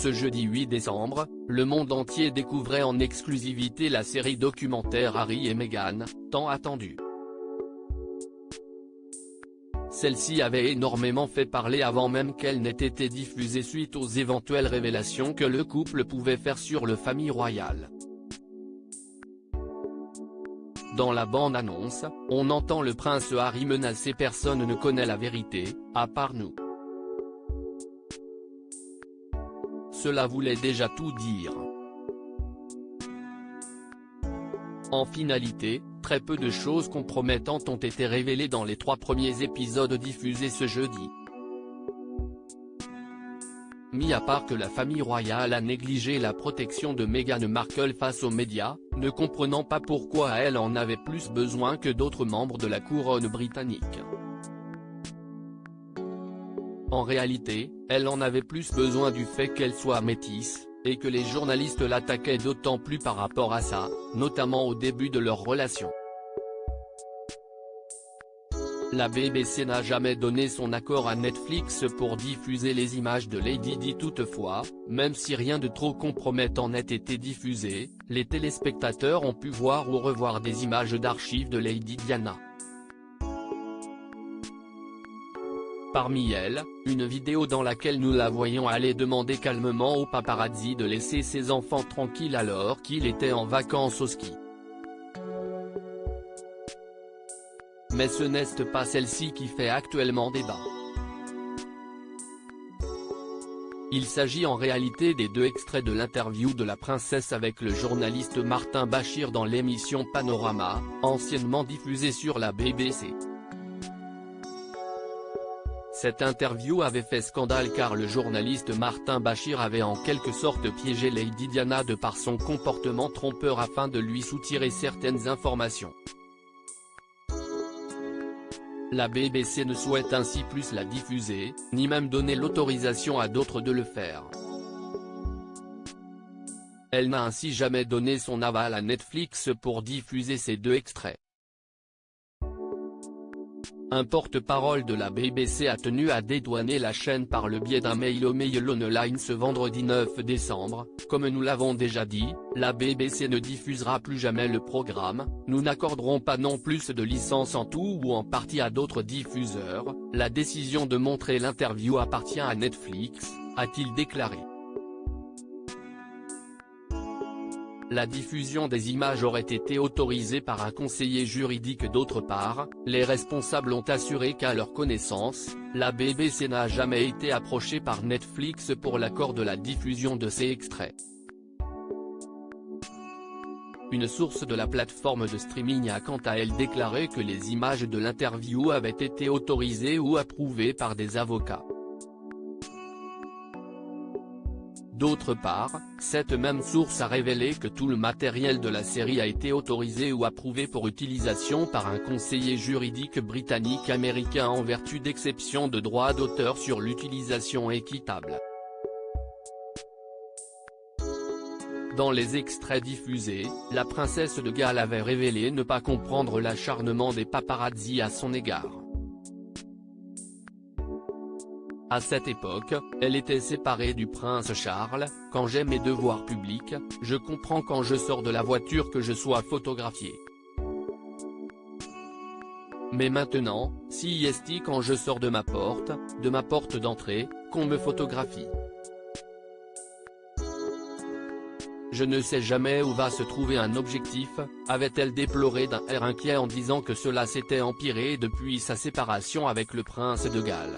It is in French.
Ce jeudi 8 décembre, le monde entier découvrait en exclusivité la série documentaire Harry et Meghan, tant attendue. Celle-ci avait énormément fait parler avant même qu'elle n'ait été diffusée suite aux éventuelles révélations que le couple pouvait faire sur le famille royale. Dans la bande-annonce, on entend le prince Harry menacer « Personne ne connaît la vérité, à part nous ». Cela voulait déjà tout dire. En finalité, très peu de choses compromettantes ont été révélées dans les 3 premiers épisodes diffusés ce jeudi. Mis à part que la famille royale a négligé la protection de Meghan Markle face aux médias, ne comprenant pas pourquoi elle en avait plus besoin que d'autres membres de la couronne britannique. En réalité, elle en avait plus besoin du fait qu'elle soit métisse, et que les journalistes l'attaquaient d'autant plus par rapport à ça, notamment au début de leur relation. La BBC n'a jamais donné son accord à Netflix pour diffuser les images de Lady Di. Toutefois, même si rien de trop compromettant n'ait été diffusé, les téléspectateurs ont pu voir ou revoir des images d'archives de Lady Diana. Parmi elles, une vidéo dans laquelle nous la voyons aller demander calmement au paparazzi de laisser ses enfants tranquilles alors qu'il était en vacances au ski. Mais ce n'est pas celle-ci qui fait actuellement débat. Il s'agit en réalité des 2 extraits de l'interview de la princesse avec le journaliste Martin Bashir dans l'émission Panorama, anciennement diffusée sur la BBC. Cette interview avait fait scandale car le journaliste Martin Bashir avait en quelque sorte piégé Lady Diana de par son comportement trompeur afin de lui soutirer certaines informations. La BBC ne souhaite ainsi plus la diffuser, ni même donner l'autorisation à d'autres de le faire. Elle n'a ainsi jamais donné son aval à Netflix pour diffuser ces 2 extraits. Un porte-parole de la BBC a tenu à dédouaner la chaîne par le biais d'un mail au Mail Online ce vendredi 9 décembre, comme nous l'avons déjà dit, la BBC ne diffusera plus jamais le programme, nous n'accorderons pas non plus de licence en tout ou en partie à d'autres diffuseurs, la décision de montrer l'interview appartient à Netflix, a-t-il déclaré. La diffusion des images aurait été autorisée par un conseiller juridique. D'autre part, les responsables ont assuré qu'à leur connaissance, la BBC n'a jamais été approchée par Netflix pour l'accord de la diffusion de ces extraits. Une source de la plateforme de streaming a quant à elle déclaré que les images de l'interview avaient été autorisées ou approuvées par des avocats. D'autre part, cette même source a révélé que tout le matériel de la série a été autorisé ou approuvé pour utilisation par un conseiller juridique britannique-américain en vertu d'exceptions de droit d'auteur sur l'utilisation équitable. Dans les extraits diffusés, la princesse de Galles avait révélé ne pas comprendre l'acharnement des paparazzi à son égard. À cette époque, elle était séparée du prince Charles. Quand j'ai mes devoirs publics, je comprends quand je sors de la voiture que je sois photographié. Mais maintenant, si est quand je sors de ma porte d'entrée, qu'on me photographie. Je ne sais jamais où va se trouver un objectif, avait-elle déploré d'un air inquiet en disant que cela s'était empiré depuis sa séparation avec le prince de Galles.